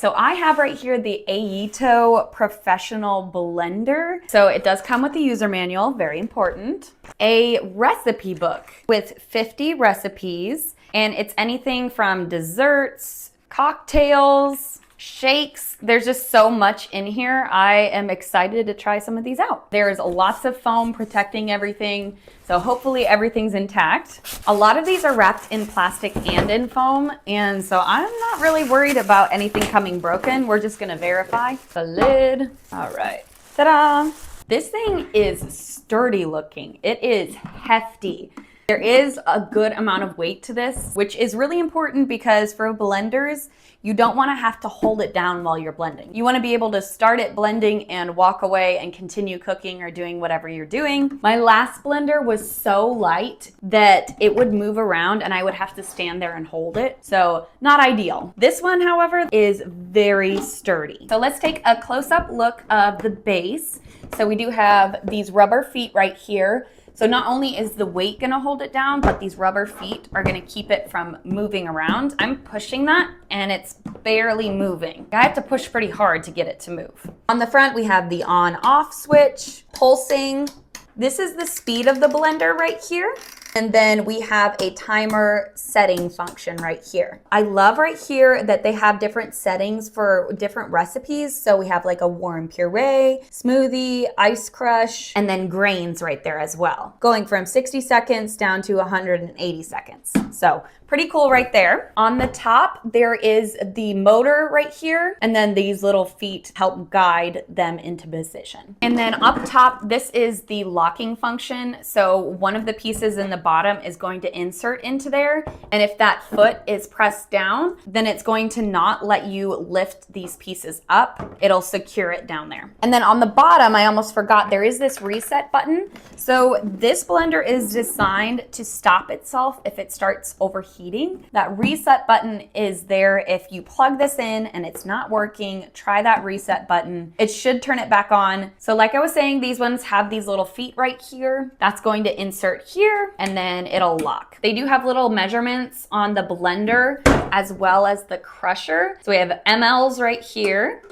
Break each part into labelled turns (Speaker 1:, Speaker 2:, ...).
Speaker 1: So I have right here the Aeitto Professional Blender. So it does come with a user manual, very important. A recipe book with 50 recipes, and it's anything from desserts, cocktails, shakes. There's just so much in here. I am excited to try some of these out. There's lots of foam protecting everything, so hopefully everything's intact. A lot of these are wrapped in plastic and in foam, and so I'm not really worried about anything coming broken. We're just gonna verify the lid. All right, ta-da! This thing is sturdy looking. It is hefty. There is a good amount of weight to this, which is really important because for blenders, you don't want to have to hold it down while you're blending. You want to be able to start it blending and walk away and continue cooking or doing whatever you're doing. My last blender was so light that it would move around and I would have to stand there and hold it. So not ideal. This one, however, is very sturdy. So let's take a close-up look of the base. So we do have these rubber feet right here. So not only is the weight gonna hold it down, but these rubber feet are gonna keep it from moving around. I'm pushing that and it's barely moving. I have to push pretty hard to get it to move. On the front, we have the on-off switch, pulsing. This is the speed of the blender right here. And then we have a timer setting function right here. I love right here that they have different settings for different recipes. So we have like a warm puree, smoothie, ice crush, and then grains right there as well. Going from 60 seconds down to 180 seconds. So pretty cool right there. On the top, there is the motor right here, and then these little feet help guide them into position. And then up top, this is the locking function. So one of the pieces in the bottom is going to insert into there, and if that foot is pressed down, then it's going to not let you lift these pieces up. It'll secure it down there. And then on the bottom, I almost forgot, there is this reset button. So this blender is designed to stop itself if it starts overheating. That reset button is there if you plug this in and it's not working. Try that reset button. It should turn it back on. So like I was saying, these ones have these little feet right here. That's going to insert here and then it'll lock. They do have little measurements on the blender as well as the crusher. So we have mLs right here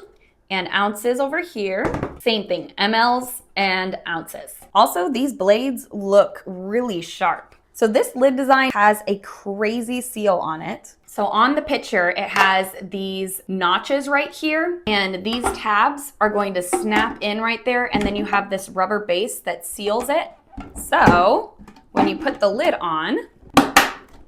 Speaker 1: and ounces over here. Same thing, mLs and ounces. Also, these blades look really sharp. So this lid design has a crazy seal on it. So on the picture, it has these notches right here, and these tabs are going to snap in right there, and then you have this rubber base that seals it. So when you put the lid on,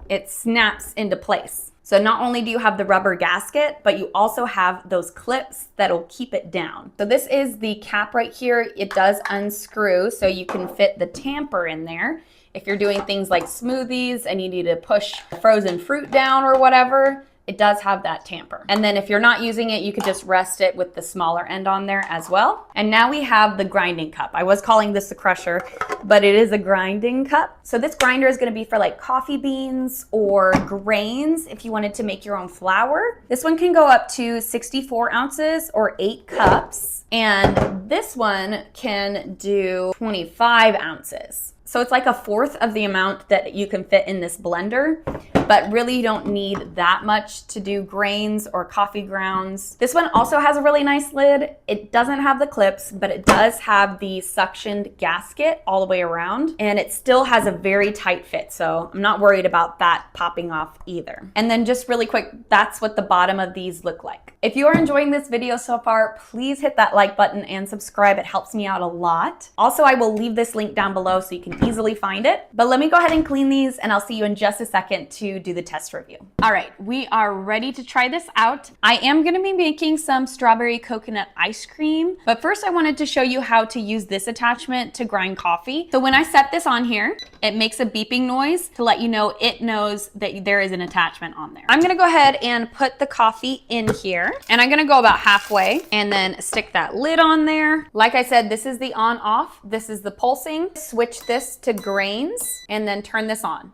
Speaker 1: it snaps into place. So not only do you have the rubber gasket, but you also have those clips that'll keep it down. So this is the cap right here. It does unscrew, so you can fit the tamper in there. If you're doing things like smoothies and you need to push frozen fruit down or whatever, it does have that tamper. And then if you're not using it, you could just rest it with the smaller end on there as well. And now we have the grinding cup. I was calling this a crusher, but it is a grinding cup. So this grinder is gonna be for like coffee beans or grains if you wanted to make your own flour. This one can go up to 64 ounces or 8 cups. And this one can do 25 ounces. So it's like a fourth of the amount that you can fit in this blender, but really you don't need that much to do grains or coffee grounds. This one also has a really nice lid. It doesn't have the clips, but it does have the suctioned gasket all the way around, and it still has a very tight fit. So I'm not worried about that popping off either. And then just really quick, that's what the bottom of these look like. If you are enjoying this video so far, please hit that like button and subscribe. It helps me out a lot. Also, I will leave this link down below so you can easily find it. But let me go ahead and clean these and I'll see you in just a second to do the test review. All right, we are ready to try this out. I am gonna be making some strawberry coconut ice cream, but first I wanted to show you how to use this attachment to grind coffee. So when I set this on here, it makes a beeping noise to let you know it knows that there is an attachment on there. I'm gonna go ahead and put the coffee in here, and I'm gonna go about halfway and then stick that lid on there. Like I said, this is the on-off, this is the pulsing. Switch this to grains and then turn this on.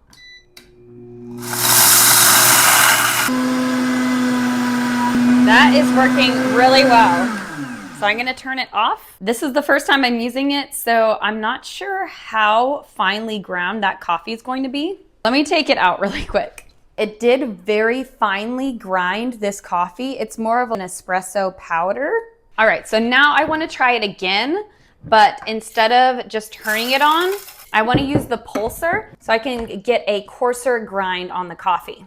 Speaker 1: That is working really well. So I'm gonna turn it off. This is the first time I'm using it, so I'm not sure how finely ground that coffee is going to be. Let me take it out really quick. It did very finely grind this coffee. It's more of an espresso powder. All right, so now I want to try it again, but instead of just turning it on, I want to use the pulser so I can get a coarser grind on the coffee.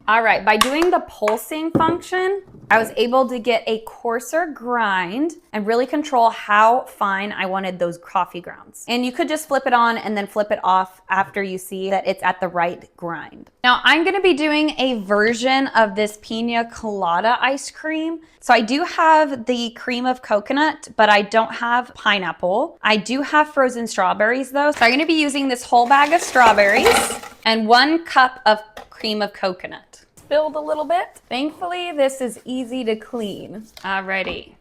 Speaker 1: All right, by doing the pulsing function, I was able to get a coarser grind and really control how fine I wanted those coffee grounds. And you could just flip it on and then flip it off after you see that it's at the right grind. Now I'm gonna be doing a version of this pina colada ice cream. So I do have the cream of coconut, but I don't have pineapple. I do have frozen strawberries though. So I'm gonna be using this whole bag of strawberries and 1 cup of cream of coconut. Spilled a little bit. Thankfully, this is easy to clean. Alrighty,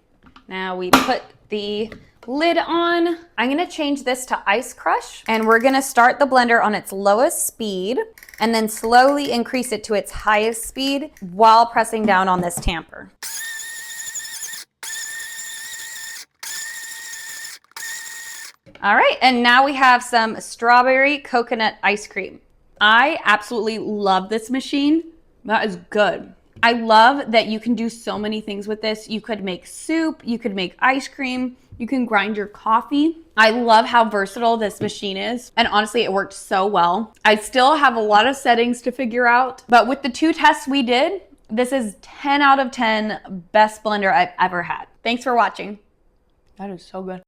Speaker 1: now we put the lid on. I'm gonna change this to ice crush, and we're gonna start the blender on its lowest speed and then slowly increase it to its highest speed while pressing down on this tamper. All right, and now we have some strawberry coconut ice cream. I absolutely love this machine. That is good. I love that you can do so many things with this. You could make soup, you could make ice cream, you can grind your coffee. I love how versatile this machine is. And honestly, it worked so well. I still have a lot of settings to figure out, but with the 2 tests we did, this is 10 out of 10 best blender I've ever had. Thanks for watching. That is so good.